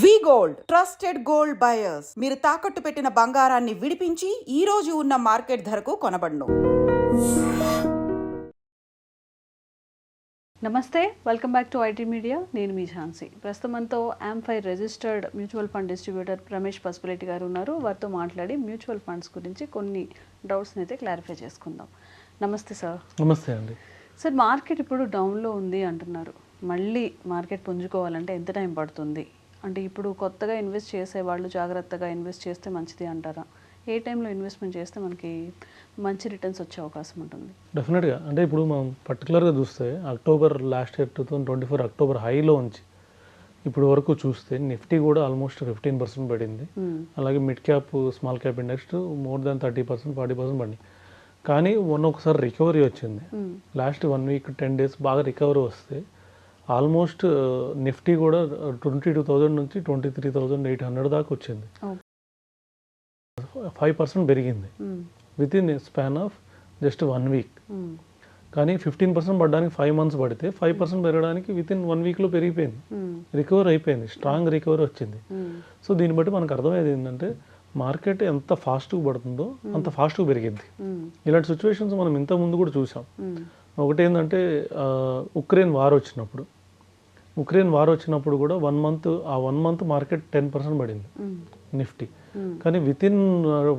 వి gold trusted gold buyers. మీరు తాకట్టు పెట్టిన బంగారాన్ని విడిపించి ఈ రోజు ఉన్న మార్కెట్ ధరకు కొనబడును. నమస్తే, welcome back to IT media. నేను మీ ఝాన్సీ. ప్రస్తుతం మనతో AMFI registered mutual fund distributor Ramesh Pasupuleti గారు ఉన్నారు. వారితో మాట్లాడి మ్యూచువల్ ఫండ్స్ గురించి కొన్ని డౌట్స్ని అయితే క్లారిఫై చేసుకుందాం. నమస్తే సార్. నమస్తే అండి. సార్, మార్కెట్ ఇప్పుడు డౌన్లో ఉంది అంటున్నారు. మళ్ళీ మార్కెట్ పుంజుకోవాలంటే ఎంత టైం పడుతుంది? అంటే ఇప్పుడు కొత్తగా ఇన్వెస్ట్ చేసే వాళ్ళు జాగ్రత్తగా ఇన్వెస్ట్ చేస్తే మంచిది అంటారా? ఏ టైంలో ఇన్వెస్ట్మెంట్ చేస్తే మనకి మంచి రిటర్న్స్ వచ్చే అవకాశం ఉంటుంది? డెఫినెట్గా. అంటే ఇప్పుడు మనం పర్టికులర్గా చూస్తే అక్టోబర్ లాస్ట్ ఇయర్ 2024 అక్టోబర్ హైలో ఉంచి ఇప్పుడు వరకు చూస్తే నిఫ్టీ కూడా ఆల్మోస్ట్ 15% పడింది. అలాగే mid cap small cap index more than 30% 40% పడింది. కానీ ఒకసారి రికవరీ వచ్చింది. లాస్ట్ 1 వీక్ 10 డేస్ బాగా రికవరీ వస్తే ఆల్మోస్ట్ నిఫ్టీ కూడా 22,000 నుంచి 23,800 దాకా వచ్చింది. 5% పెరిగింది with in span of just 1 week. కానీ 15% పడడానికి 5 మంత్స్ పడితే 5% పెరగడానికి విత్ ఇన్ 1 వీక్లో పెరిగిపోయింది. రికవర్ అయిపోయింది, స్ట్రాంగ్ రికవరీ వచ్చింది. సో దీన్ని బట్టి మనకు అర్థమయ్యేది ఏంటంటే మార్కెట్ ఎంత ఫాస్ట్గా పడుతుందో అంత ఫాస్ట్గా పెరిగిద్ది. ఇలాంటి సిచ్యువేషన్స్ మనం ఇంతకుముందు కూడా చూసాం. ఒకటి ఏంటంటే ఉక్రెయిన్ వార్ వచ్చినప్పుడు కూడా 1 మంత్ మార్కెట్ 10% పడింది నిఫ్టీ. కానీ with in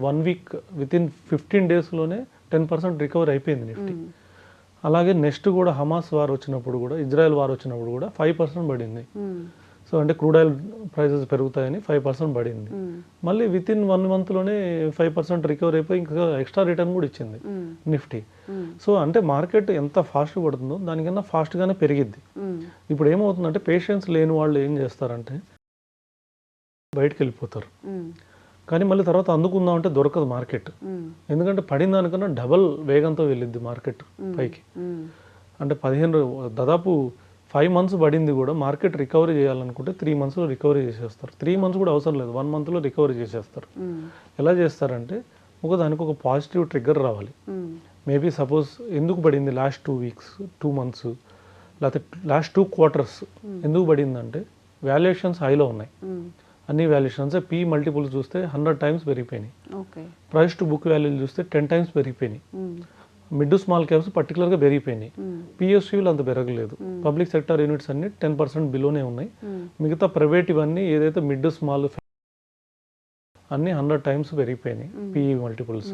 1 week with in 15 డేస్లోనే 10% రికవర్ అయిపోయింది నిఫ్టీ. అలాగే నెక్స్ట్ కూడా హమాస్ వార్ వచ్చినప్పుడు కూడా, ఇజ్రాయెల్ వార్ వచ్చినప్పుడు కూడా 5% పడింది. సో అంటే క్రూడ్ ఆయిల్ ప్రైసెస్ పెరుగుతాయని 5% పడింది. మళ్ళీ విత్ ఇన్ 1 మంత్లోనే 5% రికవర్ అయిపోయి ఇంకా ఎక్స్ట్రా రిటర్న్ కూడా ఇచ్చింది నిఫ్టీ. సో అంటే మార్కెట్ ఎంత ఫాస్ట్గా పడుతుందో దానికన్నా ఫాస్ట్గానే పెరిగిద్ది. ఇప్పుడు ఏమవుతుందంటే పేషెన్స్ లేని వాళ్ళు ఏం చేస్తారంటే బయటకు వెళ్ళిపోతారు. కానీ మళ్ళీ తర్వాత అందుకుందామంటే దొరకదు మార్కెట్. ఎందుకంటే పడిన దానికన్నా డబల్ వేగంతో వెళ్ళిద్ది మార్కెట్ పైకి. అంటే దాదాపు 5 మంత్స్ పడింది కూడా మార్కెట్ రికవరీ చేయాలనుకుంటే 3 మంత్స్లో రికవరీ చేసేస్తారు. 3 మంత్స్ కూడా అవసరం లేదు, 1 మంత్లో రికవరీ చేసేస్తారు. ఎలా చేస్తారంటే దానికి ఒక పాజిటివ్ ట్రిగ్గర్ రావాలి. మేబీ సపోజ్ ఎందుకు పడింది లాస్ట్ 2 వీక్స్ 2 మంత్స్ లేకపోతే లాస్ట్ 2 క్వార్టర్స్ ఎందుకు పడిందంటే వాల్యుయేషన్స్ హైలో ఉన్నాయి. అన్ని వాల్యుయేషన్స్ పీ మల్టిపుల్స్ చూస్తే 100 టైమ్స్ పెరిగిపోయినాయి. ప్రైస్ టు బుక్ వాల్యూలు చూస్తే 10 టైమ్స్ పెరిగిపోయినాయి. మిడ్ స్మాల్ క్యాప్స్ పర్టికులర్గా పెరిగిపోయినాయి. పిఎస్యూలు అంత పెరగలేదు. పబ్లిక్ సెక్టర్ యూనిట్స్ అన్ని 10% బిలోనే ఉన్నాయి. మిగతా ప్రైవేట్ ఇవన్నీ ఏదైతే మిడ్ స్మాల్ అన్ని 100 టైమ్స్ పెరిగిపోయినాయి పిఈ మల్టిపుల్స్.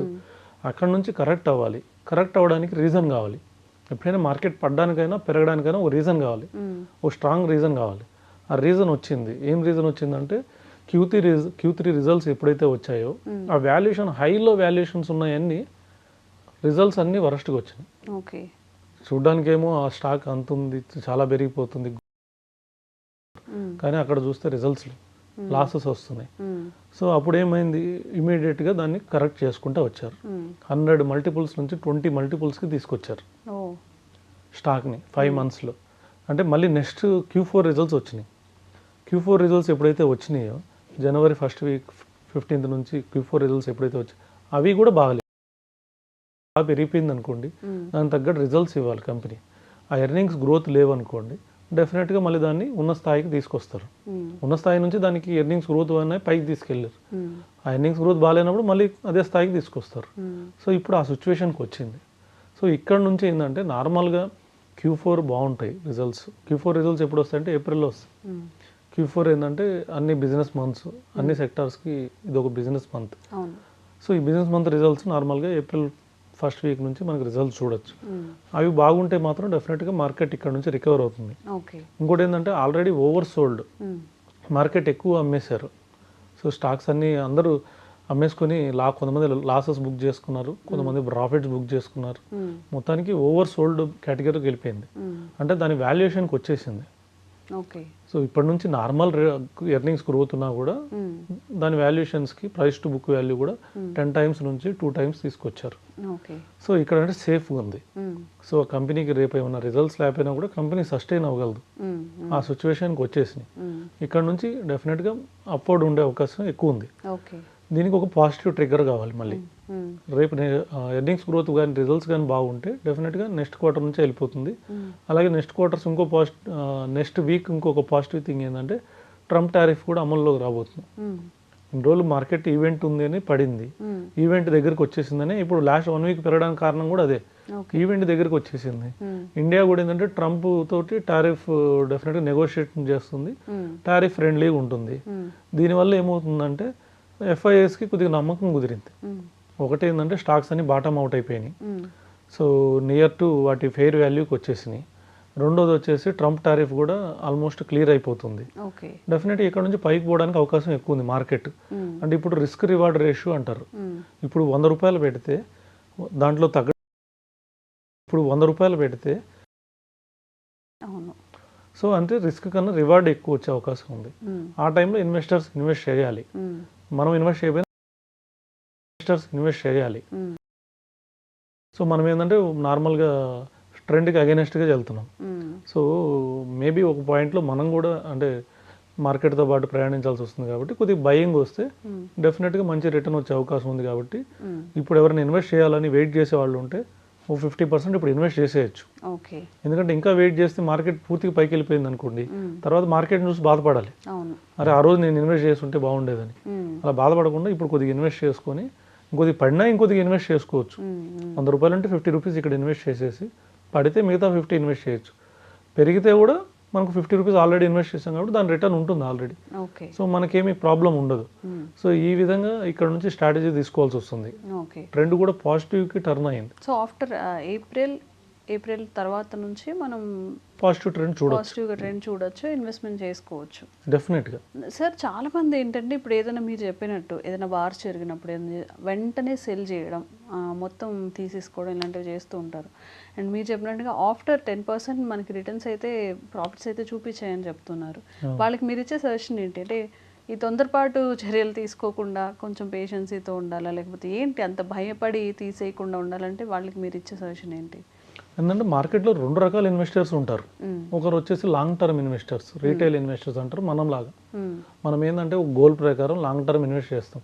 అక్కడ నుంచి కరెక్ట్ అవ్వాలి. కరెక్ట్ అవ్వడానికి రీజన్ కావాలి. ఎప్పుడైనా మార్కెట్ పడడానికైనా పెరగడానికైనా ఒక రీజన్ కావాలి, ఒక స్ట్రాంగ్ రీజన్ కావాలి. ఆ రీజన్ వచ్చింది. ఏం రీజన్ వచ్చిందంటే Q3 రిజల్ట్స్ ఎప్పుడైతే వచ్చాయో ఆ వాల్యుయేషన్ హైలో వాల్యుయేషన్స్ ఉన్నాయన్నీ రిజల్ట్స్ అన్నీ వరస్ట్గా వచ్చినాయి. చూడ్డానికి ఏమో ఆ స్టాక్ అంత ఉంది, చాలా పెరిగిపోతుంది, కానీ అక్కడ చూస్తే రిజల్ట్స్ లాసెస్ వస్తున్నాయి. సో అప్పుడు ఏమైంది, ఇమీడియట్గా దాన్ని కరెక్ట్ చేసుకుంటూ వచ్చారు. 100 మల్టిపుల్స్ నుంచి 20 మల్టిపుల్స్కి తీసుకొచ్చారు స్టాక్ని 5 మంత్స్లో. అంటే మళ్ళీ నెక్స్ట్ Q4 రిజల్ట్స్ వచ్చినాయి. Q4 రిజల్ట్స్ ఎప్పుడైతే వచ్చినాయో జనవరి 1st వీక్ 15th నుంచి Q4 రిజల్ట్స్ ఎప్పుడైతే వచ్చాయి అవి కూడా బాగలేదు. బాగా పెరిగిపోయింది అనుకోండి, దానికి తగ్గట్టు రిజల్ట్స్ ఇవ్వాలి కంపెనీ. ఆ ఎర్నింగ్స్ గ్రోత్ లేవనుకోండి, డెఫినెట్గా మళ్ళీ దాన్ని ఉన్న స్థాయికి తీసుకొస్తారు. ఉన్న స్థాయి నుంచి దానికి ఎర్నింగ్స్ గ్రోత్ అనేది పైకి తీసుకెళ్ళారు. ఆ ఎర్నింగ్స్ గ్రోత్ బాగాలేనప్పుడు మళ్ళీ అదే స్థాయికి తీసుకొస్తారు. సో ఇప్పుడు ఆ సిచ్యువేషన్కి వచ్చింది. సో ఇక్కడ నుంచి ఏంటంటే నార్మల్గా Q4 బాగుంటాయి రిజల్ట్స్. Q4 రిజల్ట్స్ ఎప్పుడు వస్తాయంటే ఏప్రిల్లో వస్తాయి. Q4 ఏంటంటే అన్ని బిజినెస్ మంత్స్, అన్ని సెక్టార్స్కి ఇది ఒక బిజినెస్ మంత్. సో ఈ బిజినెస్ మంత్ రిజల్ట్స్ నార్మల్గా ఏప్రిల్ 1st వీక్ నుంచి మనకు రిజల్ట్స్ చూడొచ్చు. అవి బాగుంటే మాత్రం డెఫినెట్గా మార్కెట్ ఇక్కడ నుంచి రికవర్ అవుతుంది. ఇంకోటి ఏంటంటే ఆల్రెడీ ఓవర్ సోల్డ్ మార్కెట్, ఎక్కువ అమ్మేశారు. సో స్టాక్స్ అన్నీ అందరూ అమ్మేసుకొని కొంతమంది లాసెస్ బుక్ చేసుకున్నారు, కొంతమంది ప్రాఫిట్స్ బుక్ చేసుకున్నారు. మొత్తానికి ఓవర్ సోల్డ్ కేటగిరీకి వెళ్ళిపోయింది. అంటే దాని వాల్యుయేషన్కి వచ్చేసింది. సో ఇప్పటి నుంచి నార్మల్ ఎర్నింగ్స్ గ్రోత్ ఉన్నా కూడా దాని వాల్యుయేషన్స్కి ప్రైస్ టు బుక్ వాల్యూ కూడా 10 టైమ్స్ నుంచి 2 టైమ్స్ తీసుకొచ్చారు. సో ఇక్కడ అంటే సేఫ్గా ఉంది. సో కంపెనీకి రేపు ఏమైనా రిజల్ట్స్ లేకపోయినా కూడా కంపెనీ సస్టైన్ అవ్వగలదు. ఆ సిచ్యువేషన్కి వచ్చేసినాయి. ఇక్కడ నుంచి డెఫినెట్గా అప్వర్డ్ ఉండే అవకాశం ఎక్కువ ఉంది. దీనికి ఒక పాజిటివ్ ట్రిగ్గర్ కావాలి. మళ్ళీ రేపు ఎర్నింగ్స్ గ్రోత్ కానీ రిజల్ట్స్ కానీ బాగుంటే డెఫినెట్గా నెక్స్ట్ క్వార్టర్ నుంచి వెళ్ళిపోతుంది. అలాగే నెక్స్ట్ క్వార్టర్స్ నెక్స్ట్ వీక్ ఇంకొక పాజిటివ్ థింగ్ ఏంటంటే ట్రంప్ టారిఫ్ కూడా అమల్లోకి రాబోతుంది. ఇన్ని రోజులు మార్కెట్ ఈవెంట్ ఉంది అని పడింది, ఈవెంట్ దగ్గరికి వచ్చేసిందని. ఇప్పుడు లాస్ట్ 1 వీక్ పెరగడానికి కారణం కూడా అదే, ఈవెంట్ దగ్గరికి వచ్చేసింది. ఇండియా కూడా ఏంటంటే ట్రంప్ తోటి టారిఫ్ డెఫినెట్గా నెగోషియేట్ చేస్తుంది, టారిఫ్ ఫ్రెండ్లీగా ఉంటుంది. దీనివల్ల ఏమవుతుందంటే FIIsకి కొద్దిగా నమ్మకం కుదిరింది. ఒకటి ఏంటంటే స్టాక్స్ అన్ని బాటమ్ అవుట్ అయిపోయినాయి, సో నియర్ టు వాటి ఫెయిర్ వాల్యూకి వచ్చేసినాయి. రెండోది వచ్చేసి ట్రంప్ టారిఫ్ కూడా ఆల్మోస్ట్ క్లియర్ అయిపోతుంది. డెఫినెట్గా ఇక్కడ నుంచి పైకి పోవడానికి అవకాశం ఎక్కువ ఉంది మార్కెట్. అంటే ఇప్పుడు రిస్క్ రివార్డ్ రేషియో అంటారు. ఇప్పుడు 100 రూపాయలు పెడితే దాంట్లో ఇప్పుడు 100 రూపాయలు పెడితే సో అంటే రిస్క్ కన్నా రివార్డ్ ఎక్కువ వచ్చే అవకాశం ఉంది. ఆ టైంలో ఇన్వెస్టర్స్ ఇన్వెస్ట్ చేయాలి. మనం ఇన్వెస్ట్ చేయబోయిన ఇన్వెస్టర్స్ ఇన్వెస్ట్ చేయాలి. సో మనం ఏంటంటే నార్మల్గా ట్రెండ్కి అగెనెస్ట్గా వెళ్తున్నాం. సో మేబీ ఒక పాయింట్లో మనం కూడా అంటే మార్కెట్తో పాటు ప్రయాణించాల్సి వస్తుంది కాబట్టి కొద్దిగా బయింగ్ వస్తే డెఫినెట్గా మంచి రిటర్న్ వచ్చే అవకాశం ఉంది. కాబట్టి ఇప్పుడు ఎవరైనా ఇన్వెస్ట్ చేయాలని వెయిట్ చేసే వాళ్ళు ఉంటే ఓ 50% ఇప్పుడు ఇన్వెస్ట్ చేసేయచ్చు. ఎందుకంటే ఇంకా వెయిట్ చేస్తే మార్కెట్ పూర్తిగా పైకి వెళ్ళిపోయింది అనుకోండి, తర్వాత మార్కెట్ చూసి బాధపడాలి, అరే ఆ రోజు నేను ఇన్వెస్ట్ చేస్తుంటే బాగుండేదని. అలా బాధపడకుండా ఇప్పుడు కొద్దిగా ఇన్వెస్ట్ చేసుకొని ఇంకొద్దిగా పడినా ఇంకొద్దిగా ఇన్వెస్ట్ చేసుకోవచ్చు. 100 రూపాయలు అంటే 50 రూపీస్ ఇక్కడ ఇన్వెస్ట్ చేసేసి పడితే మిగతా 50 ఇన్వెస్ట్ చేయొచ్చు. పెరిగితే కూడా మనకు 50 రూపీస్ ఆల్రెడీ ఇన్వెస్ట్ చేసాం కాబట్టి దాని రిటర్న్ ఉంటుంది ఆల్రెడీ. సో మనకేమీ ప్రాబ్లం ఉండదు. సో ఈ విధంగా ఇక్కడ నుంచి స్ట్రాటజీ తీసుకోవాల్సి వస్తుంది. ట్రెండ్ కూడా పాజిటివ్కి టర్న్ అయింది. సో ఆఫ్టర్ ఏప్రిల్ తర్వాత నుంచి మనం పాజిటివ్ ట్రెండ్ చూడొచ్చు, ఇన్వెస్ట్మెంట్ చేసుకోవచ్చు డెఫినెట్గా. సార్ చాలా మంది ఏంటంటే ఇప్పుడు ఏదైనా మీరు చెప్పినట్టు ఏదైనా వార్స్ జరిగినప్పుడు వెంటనే సెల్ చేయడం, మొత్తం తీసేసుకోవడం ఇలాంటివి చేస్తూ ఉంటారు. అండ్ మీరు చెప్పినట్టుగా ఆఫ్టర్ 10% మనకి రిటర్న్స్ అయితే ప్రాఫిట్స్ అయితే చూపించాయని చెప్తున్నారు. వాళ్ళకి మీరు ఇచ్చే సజెషన్ ఏంటి? అంటే ఈ తొందరపాటు చర్యలు తీసుకోకుండా కొంచెం పేషెన్సీతో ఉండాలా, లేకపోతే ఏంటి అంత భయపడి తీసేయకుండా ఉండాలంటే వాళ్ళకి మీరు ఇచ్చే సజెషన్ ఏంటి? ఎందుకంటే మార్కెట్లో 2 రకాల ఇన్వెస్టర్స్ ఉంటారు. ఒకరు వచ్చేసి long term investors, retail investors అంటారు. మనం లాగా మనం ఏంటంటే ఒక గోల్ ప్రకారం లాంగ్ టర్మ్ ఇన్వెస్ట్ చేస్తాం.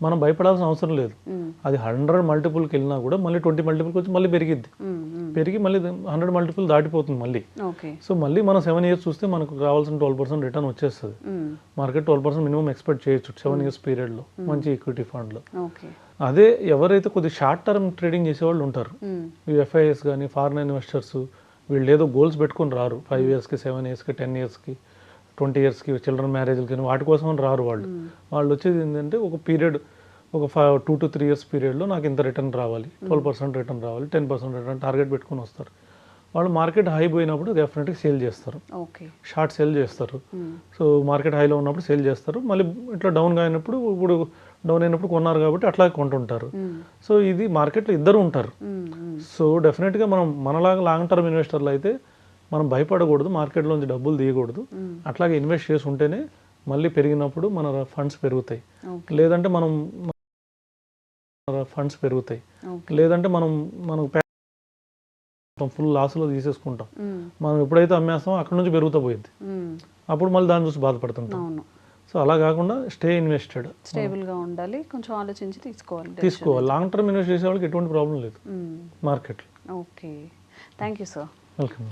మనం భయపడాల్సిన అవసరం లేదు. అది 100 మల్టిపుల్కి వెళ్ళినా కూడా మళ్ళీ 20 మల్టిపుల్కి వచ్చి మళ్ళీ పెరిగి మళ్ళీ 100 మల్టిపుల్ దాటిపోతుంది మళ్ళీ. సో మళ్ళీ మనం 7 ఇయర్స్ చూస్తే మనకు కావాల్సిన 12% రిటర్న్ వచ్చేస్తుంది. మార్కెట్ 12% మినిమం ఎక్స్పెక్ట్ చేయొచ్చు 7 ఇయర్స్ పీరియడ్లో మంచి ఈక్విటీ ఫండ్లో. అదే ఎవరైతే కొద్దిగా షార్ట్ టర్మ్ ట్రేడింగ్ చేసేవాళ్ళు ఉంటారు, ఈ FIIs కానీ ఫారిన్ ఇన్వెస్టర్స్, వీళ్ళు ఏదో గోల్స్ పెట్టుకొని రారు. 5 ఇయర్స్కి 7 ఇయర్స్కి 10 ఇయర్స్కి 20 ఇయర్స్కి చిల్డ్రన్ మ్యారేజ్లకి వాటి కోసం రారు. వాళ్ళు వచ్చేది ఏంటంటే ఒక పీరియడ్, ఒక 2 to 3 ఇయర్స్ పీరియడ్లో నాకు ఇంత రిటర్న్ రావాలి, 12% రిటర్న్ రావాలి, 10% రిటర్న్ టార్గెట్ పెట్టుకొని వస్తారు. వాళ్ళు మార్కెట్ హై పోయినప్పుడు డెఫినెట్గా సేల్ చేస్తారు, షార్ట్ సేల్ చేస్తారు. సో మార్కెట్ హైలో ఉన్నప్పుడు సేల్ చేస్తారు, మళ్ళీ ఇట్లా డౌన్గా అయినప్పుడు, ఇప్పుడు డౌన్ అయినప్పుడు కొన్నారు కాబట్టి అట్లా కొంటుంటారు. సో ఇది మార్కెట్లో ఇద్దరు ఉంటారు. సో డెఫినెట్గా మనం మనలాగా లాంగ్ టర్మ్ ఇన్వెస్టర్లు అయితే మనం భయపడకూడదు, మార్కెట్లోంచి డబ్బులు తీయకూడదు. అట్లాగే ఇన్వెస్ట్ చేసి ఉంటేనే మళ్ళీ పెరిగినప్పుడు మన ఫండ్స్ పెరుగుతాయి. లేదంటే మనం ఫుల్ లాస్లో తీసేసుకుంటాం. మనం ఎప్పుడైతే అమ్మేస్తామో అక్కడ నుంచి పెరుగుతూ పోయింది, అప్పుడు మళ్ళీ దాన్ని చూసి బాధపడుతుంటాం. సో అలా కాకుండా స్టేబుల్గా ఉండాలి, కొంచెం ఆలోచించి తీసుకోవాలి. లాంగ్ టర్మ్ ఇన్వెస్ట్ చేసే వాళ్ళకి ఎటువంటి ప్రాబ్లం లేదు మార్కెట్లో. Okay, thank you sir. Welcome.